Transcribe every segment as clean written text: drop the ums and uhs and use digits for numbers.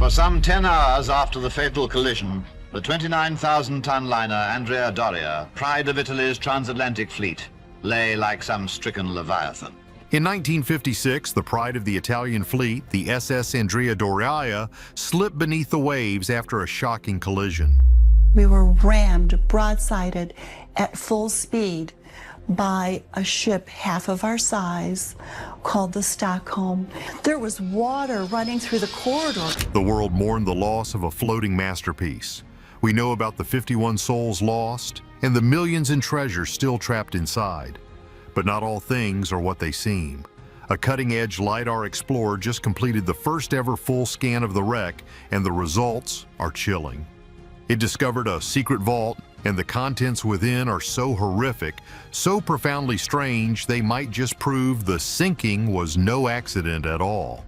For some 10 hours after the fatal collision, the 29,000-ton liner Andrea Doria, pride of Italy's transatlantic fleet, lay like some stricken leviathan. In 1956, the pride of the Italian fleet, the SS Andrea Doria, slipped beneath the waves after a shocking collision. We were rammed broadsided at full speed by a ship half of our size called the Stockholm. There was water running through the corridor. The world mourned the loss of a floating masterpiece. We know about the 51 souls lost and the millions in treasure still trapped inside. But not all things are what they seem. A cutting-edge Lidar explorer just completed the first ever full scan of the wreck, and the results are chilling. It discovered a secret vault, and the contents within are so horrific, so profoundly strange, they might just prove the sinking was no accident at all.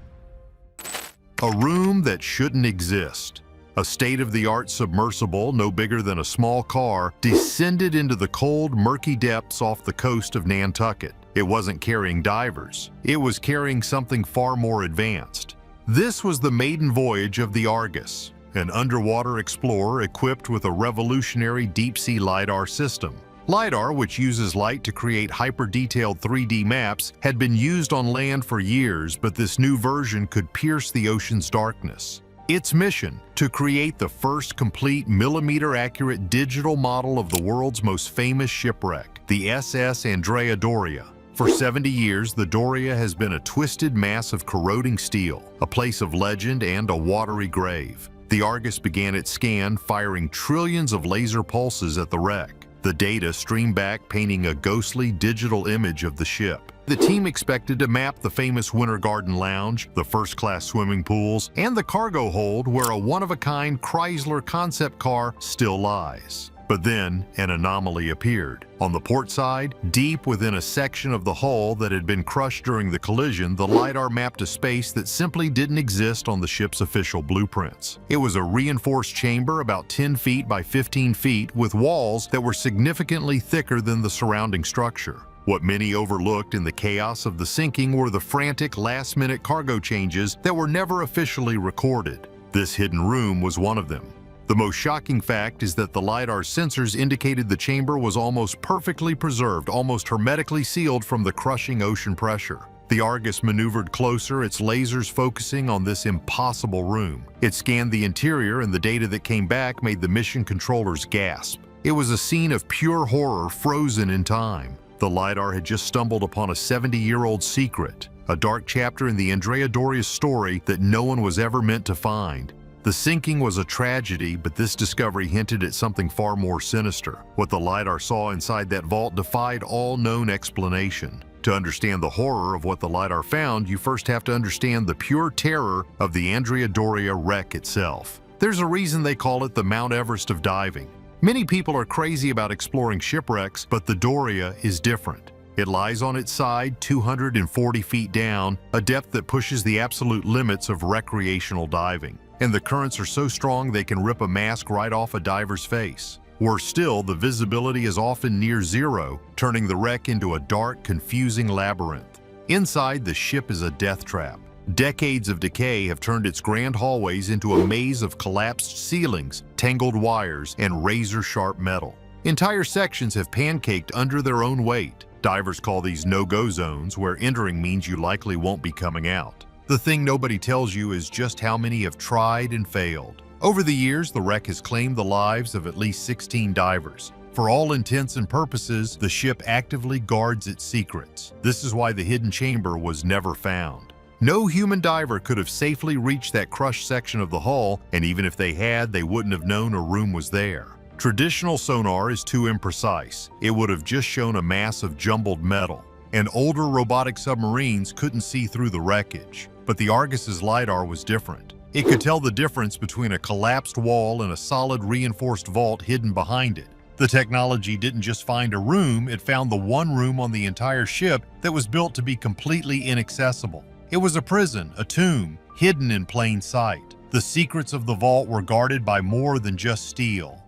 A room that shouldn't exist. A state-of-the-art submersible, no bigger than a small car, descended into the cold, murky depths off the coast of Nantucket. It wasn't carrying divers. It was carrying something far more advanced. This was the maiden voyage of the Argus, an underwater explorer equipped with a revolutionary deep-sea LiDAR system. LiDAR, which uses light to create hyper-detailed 3D maps, had been used on land for years, but this new version could pierce the ocean's darkness. Its mission, to create the first complete millimeter-accurate digital model of the world's most famous shipwreck, the SS Andrea Doria. For 70 years, the Doria has been a twisted mass of corroding steel, a place of legend and a watery grave. The Argus began its scan, firing trillions of laser pulses at the wreck. The data streamed back, painting a ghostly digital image of the ship. The team expected to map the famous Winter Garden Lounge, the first-class swimming pools, and the cargo hold where a one-of-a-kind Chrysler concept car still lies. But then, an anomaly appeared. On the port side, deep within a section of the hull that had been crushed during the collision, the LiDAR mapped a space that simply didn't exist on the ship's official blueprints. It was a reinforced chamber about 10 feet by 15 feet with walls that were significantly thicker than the surrounding structure. What many overlooked in the chaos of the sinking were the frantic last-minute cargo changes that were never officially recorded. This hidden room was one of them. The most shocking fact is that the LiDAR sensors indicated the chamber was almost perfectly preserved, almost hermetically sealed from the crushing ocean pressure. The Argus maneuvered closer, its lasers focusing on this impossible room. It scanned the interior, and the data that came back made the mission controllers gasp. It was a scene of pure horror frozen in time. The LiDAR had just stumbled upon a 70-year-old secret, a dark chapter in the Andrea Doria story that no one was ever meant to find. The sinking was a tragedy, but this discovery hinted at something far more sinister. What the LiDAR saw inside that vault defied all known explanation. To understand the horror of what the LiDAR found, you first have to understand the pure terror of the Andrea Doria wreck itself. There's a reason they call it the Mount Everest of diving. Many people are crazy about exploring shipwrecks, but the Doria is different. It lies on its side 240 feet down, a depth that pushes the absolute limits of recreational diving. And the currents are so strong they can rip a mask right off a diver's face. Worse still, the visibility is often near zero, turning the wreck into a dark, confusing labyrinth. Inside, the ship is a death trap. Decades of decay have turned its grand hallways into a maze of collapsed ceilings, tangled wires, and razor-sharp metal. Entire sections have pancaked under their own weight. Divers call these no-go zones, where entering means you likely won't be coming out. The thing nobody tells you is just how many have tried and failed. Over the years, the wreck has claimed the lives of at least 16 divers. For all intents and purposes, the ship actively guards its secrets. This is why the hidden chamber was never found. No human diver could have safely reached that crushed section of the hull, and even if they had, they wouldn't have known a room was there. Traditional sonar is too imprecise. It would have just shown a mass of jumbled metal, and older robotic submarines couldn't see through the wreckage. But the Argus's LiDAR was different. It could tell the difference between a collapsed wall and a solid reinforced vault hidden behind it. The technology didn't just find a room, it found the one room on the entire ship that was built to be completely inaccessible. It was a prison, a tomb, hidden in plain sight. The secrets of the vault were guarded by more than just steel.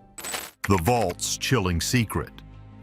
The vault's chilling secret.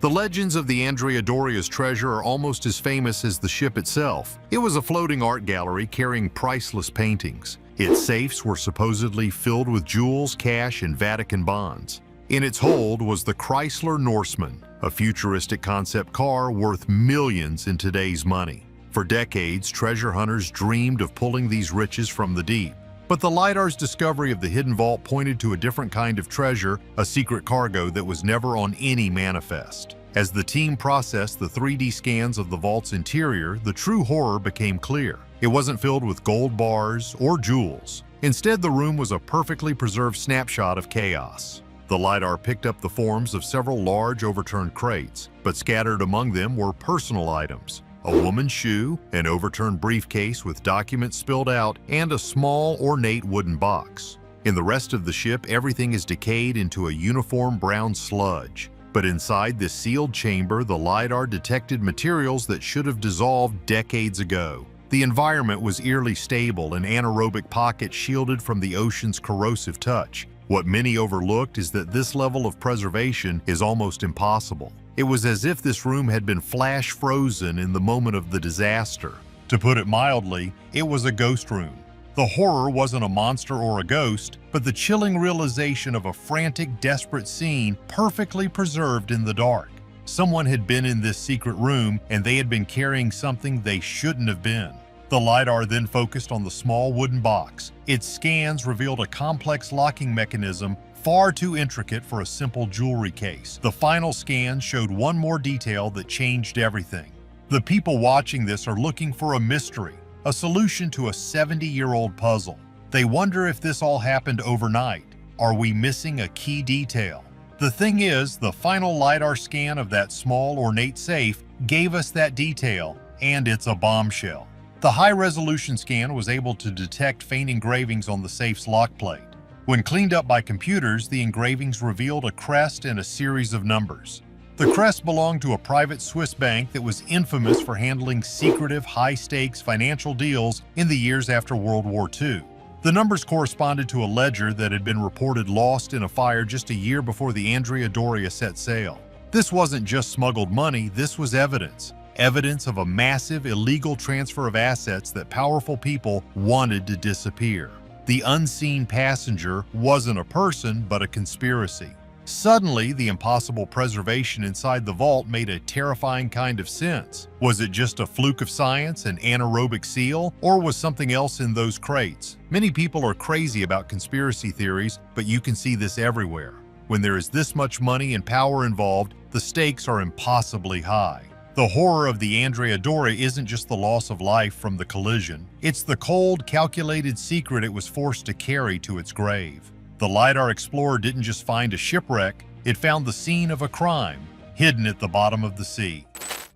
The legends of the Andrea Doria's treasure are almost as famous as the ship itself. It was a floating art gallery carrying priceless paintings. Its safes were supposedly filled with jewels, cash, and Vatican bonds. In its hold was the Chrysler Norseman, a futuristic concept car worth millions in today's money. For decades, treasure hunters dreamed of pulling these riches from the deep. But the Lidar's discovery of the hidden vault pointed to a different kind of treasure, a secret cargo that was never on any manifest. As the team processed the 3D scans of the vault's interior, the true horror became clear. It wasn't filled with gold bars or jewels. Instead, the room was a perfectly preserved snapshot of chaos. The Lidar picked up the forms of several large overturned crates, but scattered among them were personal items. A woman's shoe, an overturned briefcase with documents spilled out, and a small, ornate wooden box. In the rest of the ship, everything is decayed into a uniform brown sludge. But inside this sealed chamber, the Lidar detected materials that should have dissolved decades ago. The environment was eerily stable, an anaerobic pocket shielded from the ocean's corrosive touch. What many overlooked is that this level of preservation is almost impossible. It was as if this room had been flash frozen in the moment of the disaster. To put it mildly, it was a ghost room. The horror wasn't a monster or a ghost, but the chilling realization of a frantic, desperate scene perfectly preserved in the dark. Someone had been in this secret room, and they had been carrying something they shouldn't have been. The Lidar then focused on the small wooden box. Its scans revealed a complex locking mechanism far too intricate for a simple jewelry case. The final scan showed one more detail that changed everything. The people watching this are looking for a mystery, a solution to a 70-year-old puzzle. They wonder if this all happened overnight. Are we missing a key detail? The thing is, the final Lidar scan of that small, ornate safe gave us that detail, and it's a bombshell. The high-resolution scan was able to detect faint engravings on the safe's lock plate. When cleaned up by computers, the engravings revealed a crest and a series of numbers. The crest belonged to a private Swiss bank that was infamous for handling secretive, high-stakes financial deals in the years after World War II. The numbers corresponded to a ledger that had been reported lost in a fire just a year before the Andrea Doria set sail. This wasn't just smuggled money, this was evidence. Evidence of a massive illegal transfer of assets that powerful people wanted to disappear. The unseen passenger wasn't a person, but a conspiracy. Suddenly, the impossible preservation inside the vault made a terrifying kind of sense. Was it just a fluke of science, an anaerobic seal, or was something else in those crates? Many people are crazy about conspiracy theories, but you can see this everywhere. When there is this much money and power involved, the stakes are impossibly high. The horror of the Andrea Doria isn't just the loss of life from the collision. It's the cold, calculated secret it was forced to carry to its grave. The Lidar explorer didn't just find a shipwreck, it found the scene of a crime, hidden at the bottom of the sea.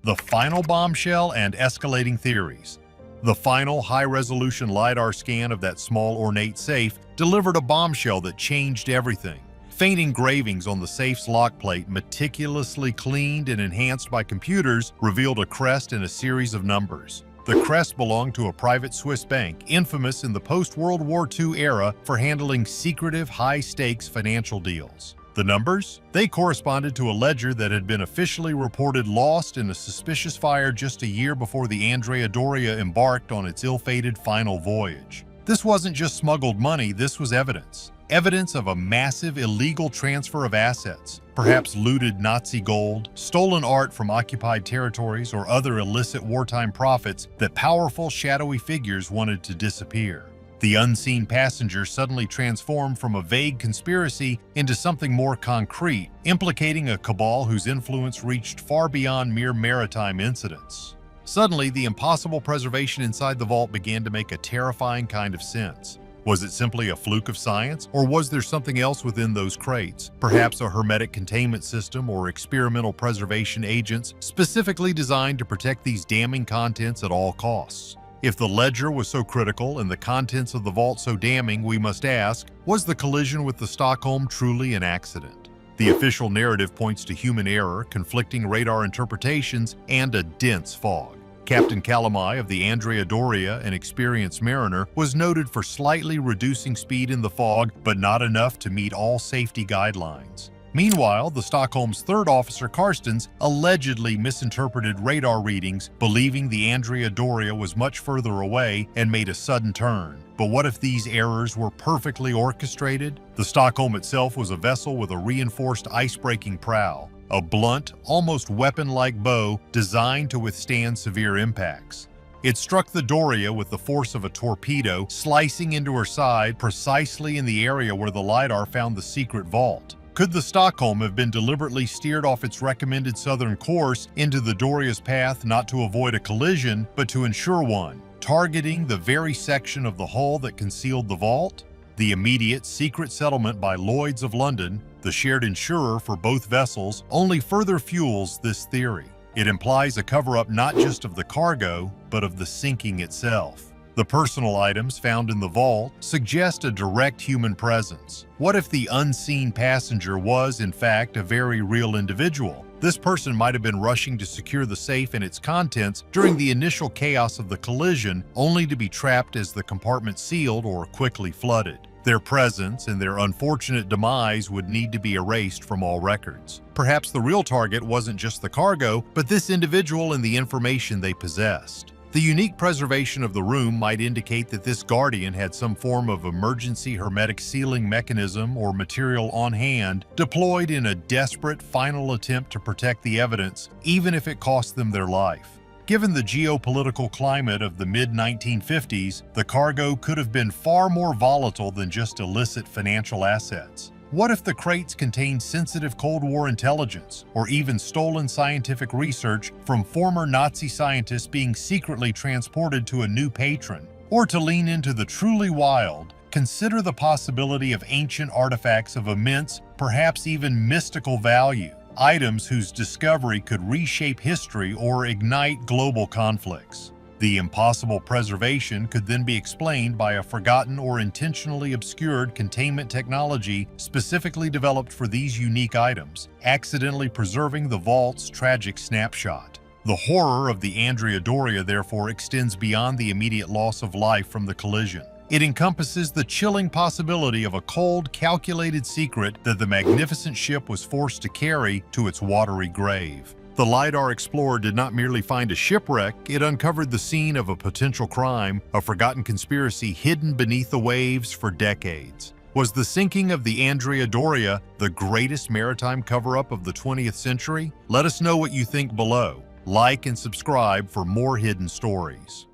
The final bombshell and escalating theories. The final high-resolution Lidar scan of that small, ornate safe delivered a bombshell that changed everything. Faint engravings on the safe's lock plate, meticulously cleaned and enhanced by computers, revealed a crest and a series of numbers. The crest belonged to a private Swiss bank, infamous in the post-World War II era for handling secretive, high-stakes financial deals. The numbers? They corresponded to a ledger that had been officially reported lost in a suspicious fire just a year before the Andrea Doria embarked on its ill-fated final voyage. This wasn't just smuggled money, this was evidence. Evidence of a massive illegal transfer of assets, perhaps looted Nazi gold, stolen art from occupied territories, or other illicit wartime profits that powerful, shadowy figures wanted to disappear. The unseen passenger suddenly transformed from a vague conspiracy into something more concrete, implicating a cabal whose influence reached far beyond mere maritime incidents. Suddenly, the impossible preservation inside the vault began to make a terrifying kind of sense. Was it simply a fluke of science, or was there something else within those crates? Perhaps a hermetic containment system or experimental preservation agents specifically designed to protect these damning contents at all costs. If the ledger was so critical and the contents of the vault so damning, we must ask, was the collision with the Stockholm truly an accident? The official narrative points to human error, conflicting radar interpretations, and a dense fog. Captain Calamai of the Andrea Doria, an experienced mariner, was noted for slightly reducing speed in the fog, but not enough to meet all safety guidelines. Meanwhile, the Stockholm's third officer, Karstens, allegedly misinterpreted radar readings, believing the Andrea Doria was much further away and made a sudden turn. But what if these errors were perfectly orchestrated? The Stockholm itself was a vessel with a reinforced ice-breaking prow, a blunt, almost weapon-like bow designed to withstand severe impacts. It struck the Doria with the force of a torpedo, slicing into her side precisely in the area where the Lidar found the secret vault. Could the Stockholm have been deliberately steered off its recommended southern course into the Doria's path not to avoid a collision, but to ensure one, targeting the very section of the hull that concealed the vault? The immediate secret settlement by Lloyd's of London, the shared insurer for both vessels, only further fuels this theory. It implies a cover-up not just of the cargo, but of the sinking itself. The personal items found in the vault suggest a direct human presence. What if the unseen passenger was, in fact, a very real individual? This person might have been rushing to secure the safe and its contents during the initial chaos of the collision, only to be trapped as the compartment sealed or quickly flooded. Their presence and their unfortunate demise would need to be erased from all records. Perhaps the real target wasn't just the cargo, but this individual and the information they possessed. The unique preservation of the room might indicate that this guardian had some form of emergency hermetic sealing mechanism or material on hand, deployed in a desperate final attempt to protect the evidence, even if it cost them their life. Given the geopolitical climate of the mid-1950s, the cargo could have been far more volatile than just illicit financial assets. What if the crates contained sensitive Cold War intelligence, or even stolen scientific research from former Nazi scientists being secretly transported to a new patron? Or to lean into the truly wild, consider the possibility of ancient artifacts of immense, perhaps even mystical value. Items whose discovery could reshape history or ignite global conflicts. The impossible preservation could then be explained by a forgotten or intentionally obscured containment technology specifically developed for these unique items, accidentally preserving the vault's tragic snapshot. The horror of the Andrea Doria therefore extends beyond the immediate loss of life from the collision. It encompasses the chilling possibility of a cold, calculated secret that the magnificent ship was forced to carry to its watery grave. The Lidar explorer did not merely find a shipwreck, it uncovered the scene of a potential crime, a forgotten conspiracy hidden beneath the waves for decades. Was the sinking of the Andrea Doria the greatest maritime cover-up of the 20th century? Let us know what you think below. Like and subscribe for more hidden stories.